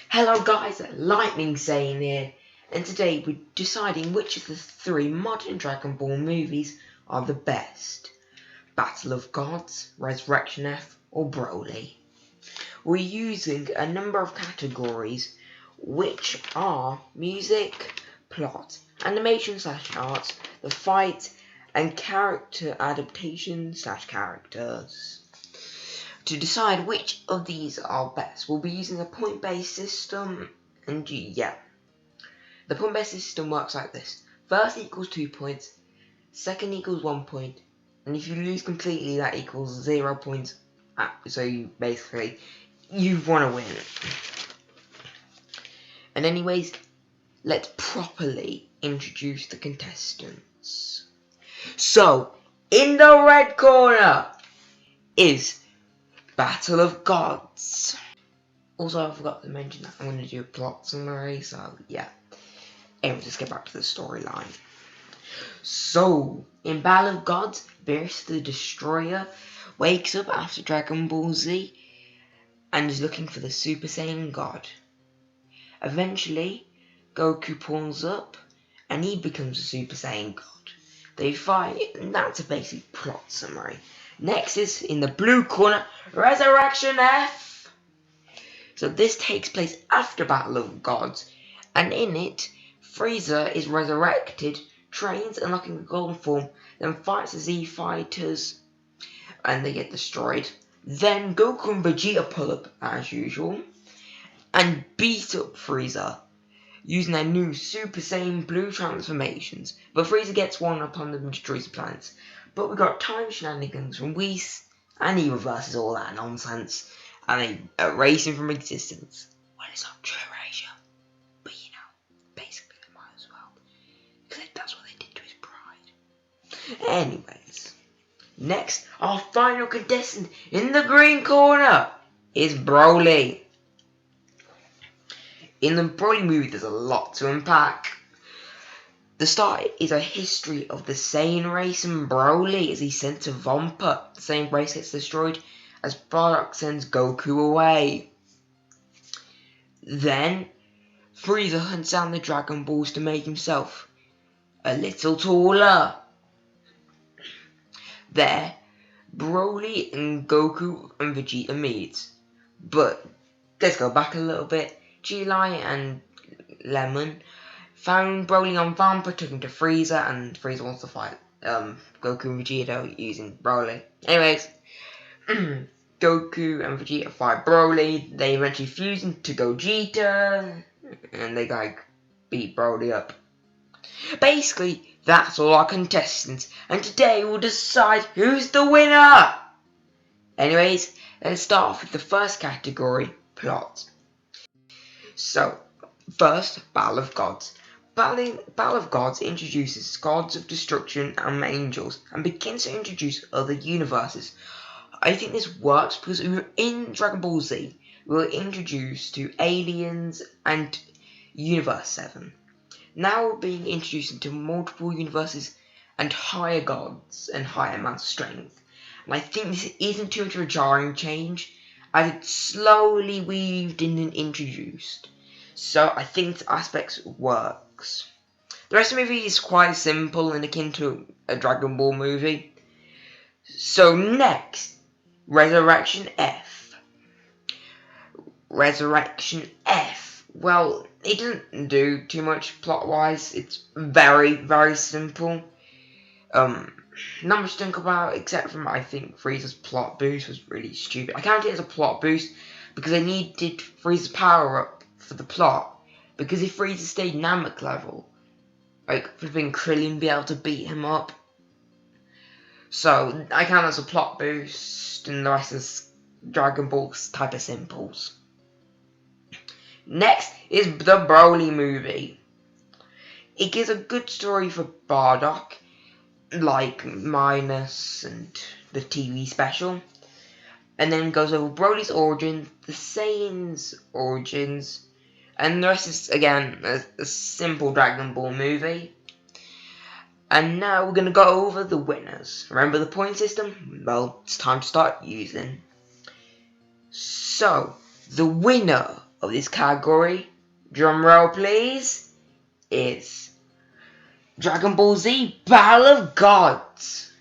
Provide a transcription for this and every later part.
Hello guys, Lightning Sane here, and today we're deciding which of the three modern Dragon Ball movies are the best. Battle of Gods, Resurrection F, or Broly. We're using a number of categories which are music, plot, animation/art, the fight, and character adaptation / characters. To decide which of these are best, we'll be using a point-based system, and yeah. The point-based system works like this. First equals 2 points, second equals 1 point, and if you lose completely, that equals 0 points. So you basically, you've won a win. And anyways, let's properly introduce the contestants. So, in the red corner is Battle of Gods. Also, I forgot to mention that I'm going to do a plot summary, so yeah. Anyway, let's get back to the storyline. So, in Battle of Gods, Beerus the Destroyer wakes up after Dragon Ball Z and is looking for the Super Saiyan God. Eventually, Goku pulls up and he becomes a Super Saiyan God. They fight, and that's a basic plot summary. Next is, in the blue corner, Resurrection F. So this takes place after Battle of Gods, and in it, Frieza is resurrected, trains unlocking the golden form, then fights the Z fighters, and they get destroyed. Then Goku and Vegeta pull up, as usual, and beat up Frieza, using their new Super Saiyan Blue transformations, but Frieza gets one up on them and destroys the planets. But we got time shenanigans from Whis, and he reverses all that nonsense, and they erase him from existence. Well, it's not true erasure, but you know, basically they might as well, because that's what they did to his pride. Anyways, next, our final contestant in the green corner is Broly. In the Broly movie, there's a lot to unpack. The start is a history of the Saiyan race and Broly as he's sent to Vampa. The Saiyan race gets destroyed as Bardock sends Goku away. Then, Frieza hunts down the Dragon Balls to make himself a little taller. There, Broly and Goku and Vegeta meet. But, let's go back a little bit. G-Lai and Lemon found Broly on Vampa, took him to Frieza, and Frieza wants to fight Goku and Vegeta using Broly. Anyways, Goku and Vegeta fight Broly. They eventually fuse into Gogeta, and they like beat Broly up. Basically, that's all our contestants, and today we'll decide who's the winner. Anyways, let's start off with the first category, plot. So, first, Battle of Gods. Battle of Gods introduces gods of destruction and angels, and begins to introduce other universes. I think this works because we were in Dragon Ball Z, we were introduced to aliens and Universe 7. Now we're being introduced into multiple universes and higher gods and higher amounts of strength. And I think this isn't too much of a jarring change, as it's slowly weaved in and introduced. So I think the aspects works. The rest of the movie is quite simple and akin to a Dragon Ball movie. So next, Resurrection F. Resurrection F. Well, it doesn't do too much plot-wise. It's very, very simple. Not much to think about, except from I think Frieza's plot boost was really stupid. I count it as a plot boost because I needed Frieza's power up for the plot. Because if Frieza stayed Namek level, like flipping Krillin would be able to beat him up. So I count it as a plot boost, and the rest is Dragon Ball type of simples. Next is the Broly movie. It gives a good story for Bardock, like Minus and the TV special, and then goes over Broly's origin, the Saiyan's origins, and the rest is again a simple Dragon Ball movie. And now we're gonna go over the winners. Remember the point system? Well, it's time to start using. So, the winner of this category, drum roll please, is Dragon Ball Z Battle of Gods,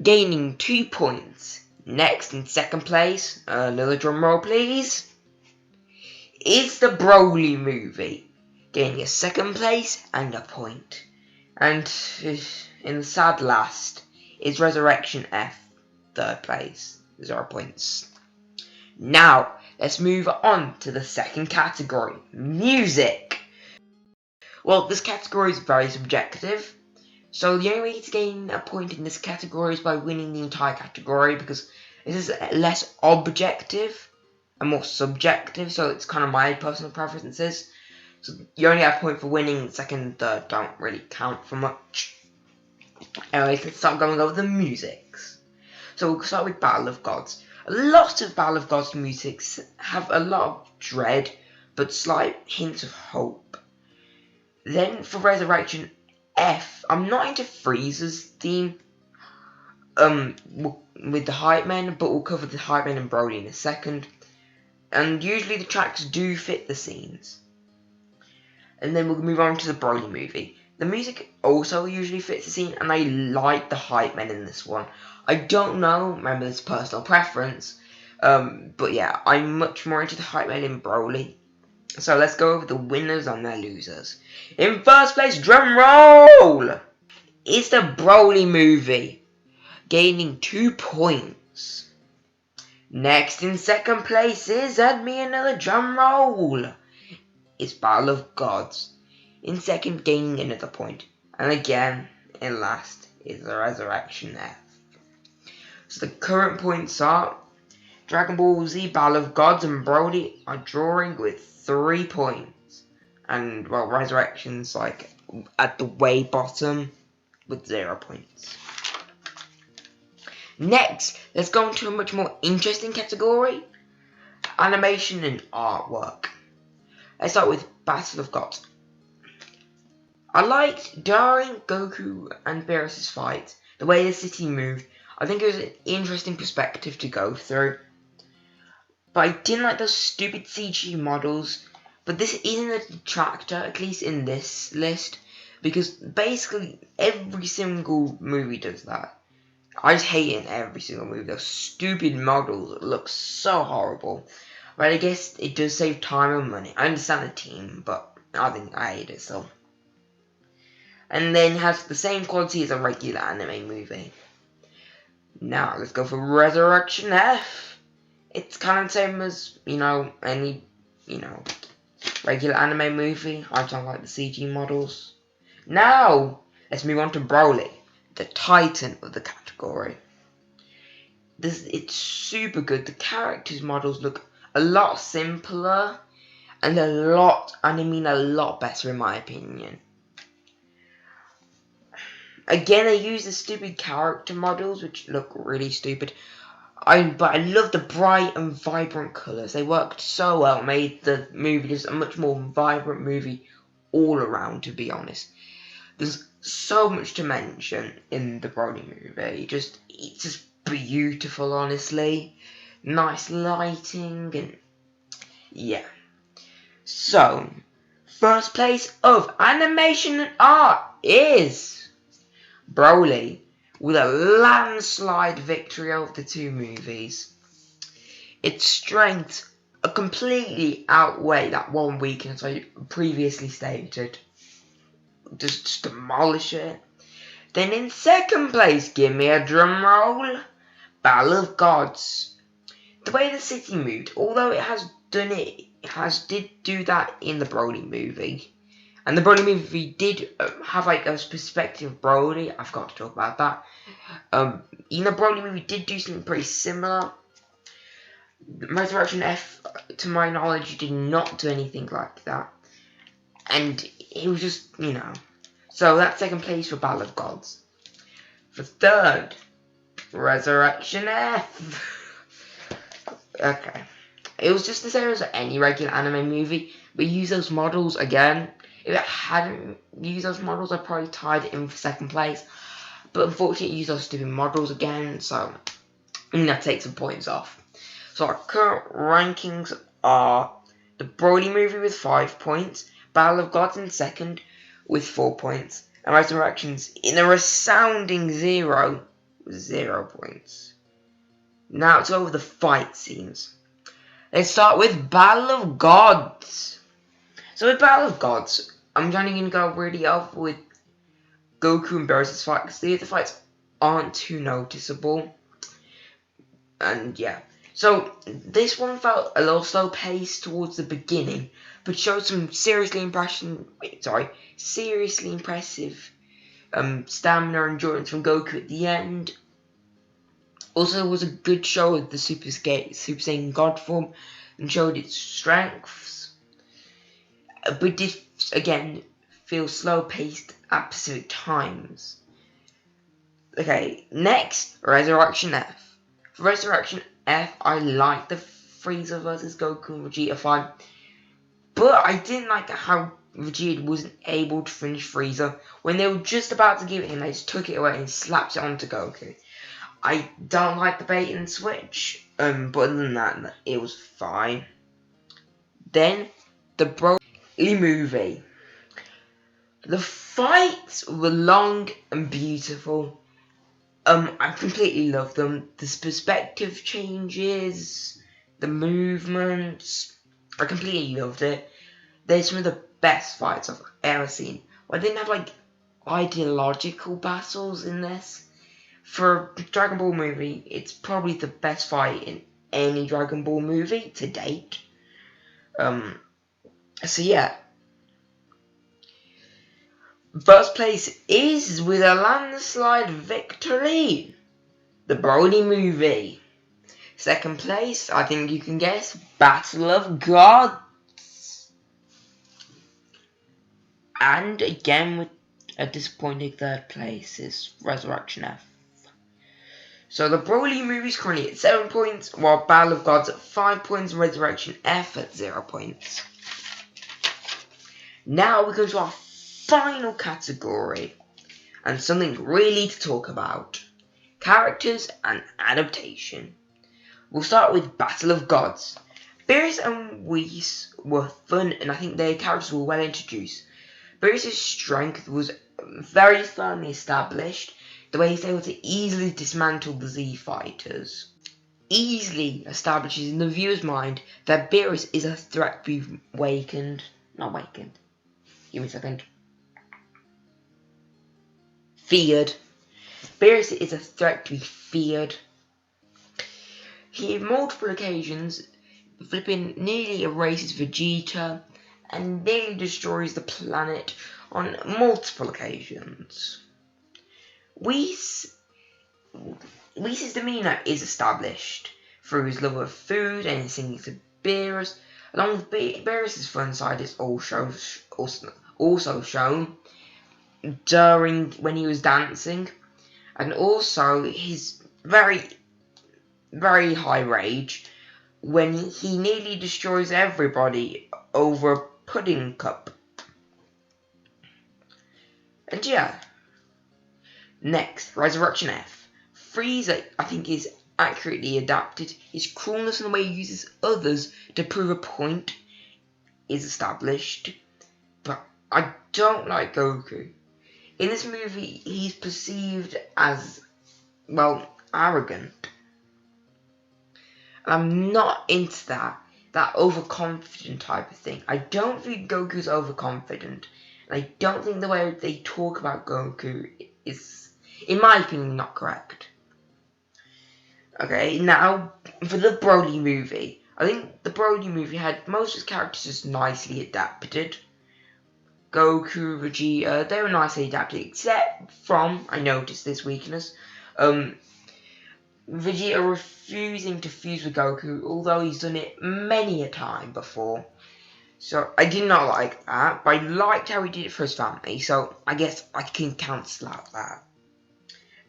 gaining 2 points. Next in second place, another drum roll please, is the Broly movie, gaining a second place and a point. And in the sad last is Resurrection F, third place, 0 points. Now, let's move on to the second category, music. Well, this category is very subjective, so the only way to gain a point in this category is by winning the entire category, because this is less objective and more subjective, so it's kind of my personal preferences. So you only have a point for winning, the second and third don't really count for much. Anyways, let's start going over the musics. So we'll start with Battle of Gods. A lot of Battle of Gods musics have a lot of dread, but slight hints of hope. Then for Resurrection F, I'm not into Frieza's theme with the Hype Men, but we'll cover the Hype Men and Broly in a second. And usually the tracks do fit the scenes. And then we'll move on to the Broly movie. The music also usually fits the scene, and I like the Hype Men in this one. I don't know, remember this personal preference, but yeah, I'm much more into the Hype Men in Broly. So let's go over the winners and their losers. In first place, drum roll, is the Broly movie, gaining 2 points. Next in second place is, add me another drum roll, is Battle of Gods, in second gaining another point. And again, in last is the Resurrection F. So the current points are Dragon Ball Z Battle of Gods and Broly are drawing with 3 points. And, well, Resurrection's like at the way bottom with 0 points. Next, let's go into a much more interesting category, animation and artwork. Let's start with Battle of Gods. I liked during Goku and Beerus' fight, the way the city moved. I think it was an interesting perspective to go through. But I didn't like those stupid CG models. But this isn't a detractor, at least in this list, because basically every single movie does that. I just hate it in every single movie. Those stupid models look so horrible. But I guess it does save time and money. I understand the team, but I think I hate it still. And then has the same quality as a regular anime movie. Now, let's go for Resurrection F. It's kind of the same as, any, regular anime movie. I don't like the CG models. Now, let's move on to Broly, the titan of the category. It's super good. The characters' models look a lot simpler and a lot better in my opinion. Again, I use the stupid character models, which look really stupid. But I love the bright and vibrant colours. They worked so well, made the movie just a much more vibrant movie all around, to be honest. There's so much to mention in the Broly movie. It's just beautiful, honestly. Nice lighting, and yeah. So, first place of animation and art is Broly, with a landslide victory over the two movies. Its strengths completely outweigh that one weakness I previously stated. Just demolish it. Then in second place, give me a drum roll, Battle of Gods. The way the city moved, although it did do that in the Broly movie. And the Broly movie did have like a perspective of Broly. I forgot to talk about that. The Broly movie did do something pretty similar. Resurrection F, to my knowledge, did not do anything like that. And it was just, So that's second place for Battle of Gods. For third, Resurrection F. Okay. It was just the same as any regular anime movie. We use those models again. If I hadn't used those models, I'd probably tied it in for second place. But unfortunately, I used those stupid models again, so that takes some points off. So our current rankings are the Broly movie with 5 points, Battle of Gods in second with 4 points, and Resurrections in a resounding 0 with 0 points. Now let's go over the fight scenes. Let's start with Battle of Gods. So with Battle of Gods, I'm only going to go really over with Goku and Beerus' fight, because the other fights aren't too noticeable. And yeah. So this one felt a little slow paced towards the beginning, but showed some seriously impressive stamina and endurance from Goku at the end. Also, it was a good show of the Super Saiyan God form and showed its strengths, but did again feel slow paced at specific times. Okay, next, Resurrection F. For Resurrection F, I liked the Frieza vs Goku and Vegeta fight, but I didn't like how Vegeta wasn't able to finish Frieza. When they were just about to give it him, they just took it away and slapped it onto Goku. I don't like the bait and switch, but other than that, it was fine. Then, the Broly movie. The fights were long and beautiful. I completely loved them. The perspective changes, the movements, I completely loved it. They're some of the best fights I've ever seen. I didn't have like ideological battles in this. For a Dragon Ball movie, it's probably the best fight in any Dragon Ball movie to date. So yeah. First place is, with a landslide victory, the Broly movie. Second place, I think you can guess, Battle of Gods. And again, with a disappointing third place, is Resurrection F. So the Broly movie is currently at 7 points, while Battle of Gods at 5 points and Resurrection F at 0 points. Now we go to our final category, and something really to talk about: characters and adaptation. We'll start with Battle of Gods. Beerus and Whis were fun, and I think their characters were well introduced. Beerus' strength was very firmly established, the way he's able to easily dismantle the Z fighters. Easily establishes in the viewer's mind that Beerus is a threat to be not wakened, give me a second, feared. Beerus is a threat to be feared. He, on multiple occasions, flipping nearly erases Vegeta and nearly destroys the planet on multiple occasions. Whis' demeanour is established through his love of food and his singing to Beerus, along with Beerus' fun side is also shown during when he was dancing, and also his very, very high rage when he nearly destroys everybody over a pudding cup. And yeah. Next, Resurrection F. Frieza, I think, is accurately adapted. His cruelness and the way he uses others to prove a point is established. But I don't like Goku. In this movie, he's perceived as, well, arrogant. And I'm not into that overconfident type of thing. I don't think Goku's overconfident. And I don't think the way they talk about Goku is, in my opinion, not correct. Okay, now, for the Broly movie. I think the Broly movie had most of his characters just nicely adapted. Goku, Vegeta, they were nicely adapted, except from, I noticed this weakness, Vegeta refusing to fuse with Goku, although he's done it many a time before. So, I did not like that, but I liked how he did it for his family, so I guess I can cancel out that.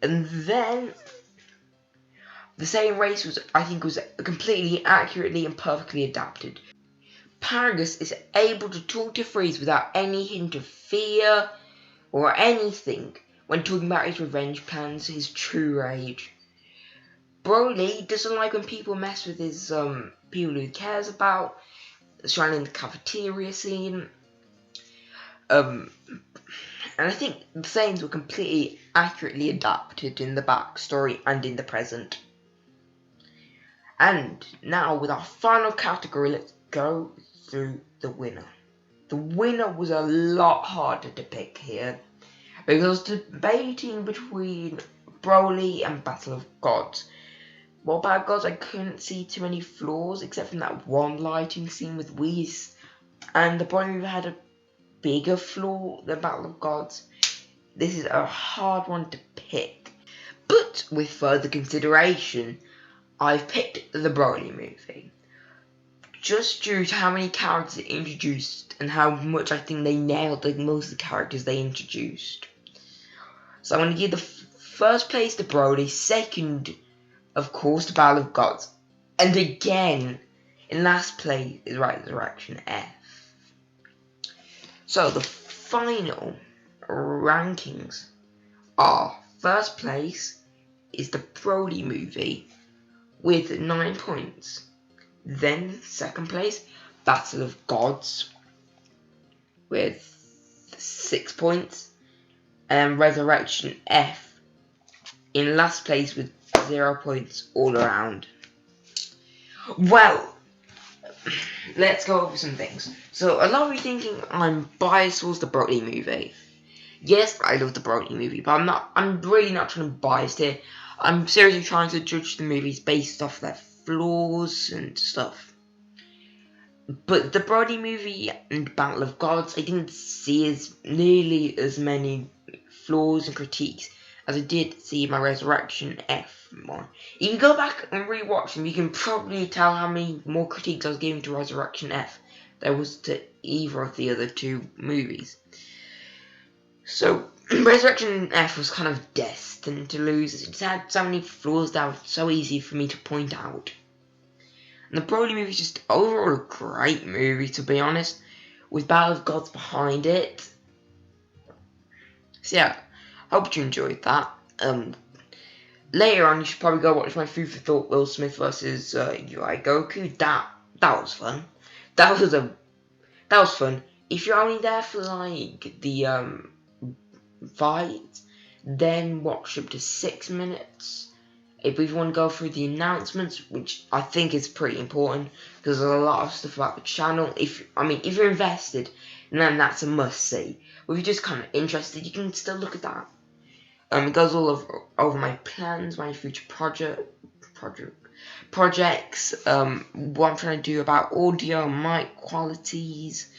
And then, the same race was completely accurately and perfectly adapted. Paragus is able to talk to Frieza without any hint of fear or anything when talking about his revenge plans, his true rage. Broly doesn't like when people mess with his people who he cares about, surrounding the cafeteria scene. And I think the things were completely accurately adapted in the backstory and in the present. And now with our final category, let's go through the winner. The winner was a lot harder to pick here, because I was debating between Broly and Battle of Gods. Well, Battle of Gods, I couldn't see too many flaws, except from that one lighting scene with Whis, and the Broly movie had a bigger flaw than Battle of Gods. This is a hard one to pick, but with further consideration, I've picked the Broly movie. Just due to how many characters it introduced and how much I think they nailed most of the characters they introduced. So I'm going to give the first place to Broly, second, of course, to Battle of Gods, and again, in last place is Resurrection F. So the final rankings are: first place is the Broly movie with 9 points. Then second place, Battle of Gods with 6 points, and Resurrection F in last place with 0 points all around. Well, let's go over some things. So a lot of you thinking I'm biased towards the Broly movie. Yes, I love the Broly movie, but I'm really not trying to be biased here. I'm seriously trying to judge the movies based off their flaws and stuff. But the Broly movie and Battle of Gods, I didn't see nearly as many flaws and critiques as I did see my Resurrection F one. If you go back and rewatch them, you can probably tell how many more critiques I was giving to Resurrection F there was to either of the other two movies. So, Resurrection F was kind of destined to lose. It had so many flaws that were so easy for me to point out. And the Broly movie is just overall a great movie, to be honest, with Battle of Gods behind it. So yeah, hope you enjoyed that. Later on, you should probably go watch my food for thought, Will Smith versus UI Goku. That was fun. That was fun. If you're only there for like the fight, then watch up to 6 minutes. If we want to go through the announcements, which I think is pretty important, because there's a lot of stuff about the channel. If you're invested, then that's a must-see. But if you're just kind of interested, you can still look at that. It goes all over my plans, my future projects, what I'm trying to do about audio, mic qualities,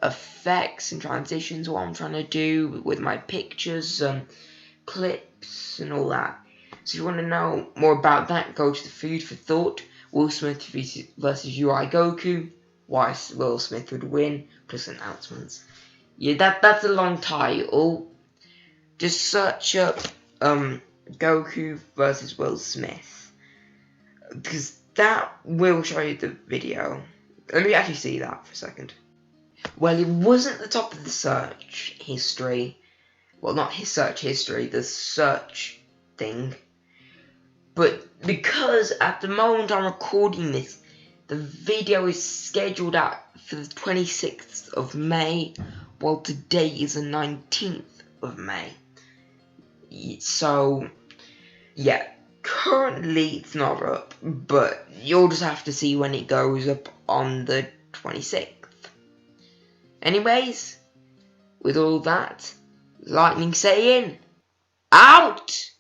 effects and transitions, what I'm trying to do with my pictures, clips and all that. So if you want to know more about that, go to the Food for Thought, Will Smith versus UI Goku, why Will Smith would win, plus announcements. Yeah, that's a long title. Just search up Goku versus Will Smith, because that will show you the video. Let me actually see that for a second. Well, it wasn't the top of the search history. Well, not his search history, the search thing. But because at the moment I'm recording this, the video is scheduled out for the 26th of May, while today is the 19th of May. So, yeah, currently it's not up, but you'll just have to see when it goes up on the 26th. Anyways, with all that, Lightning saying, out!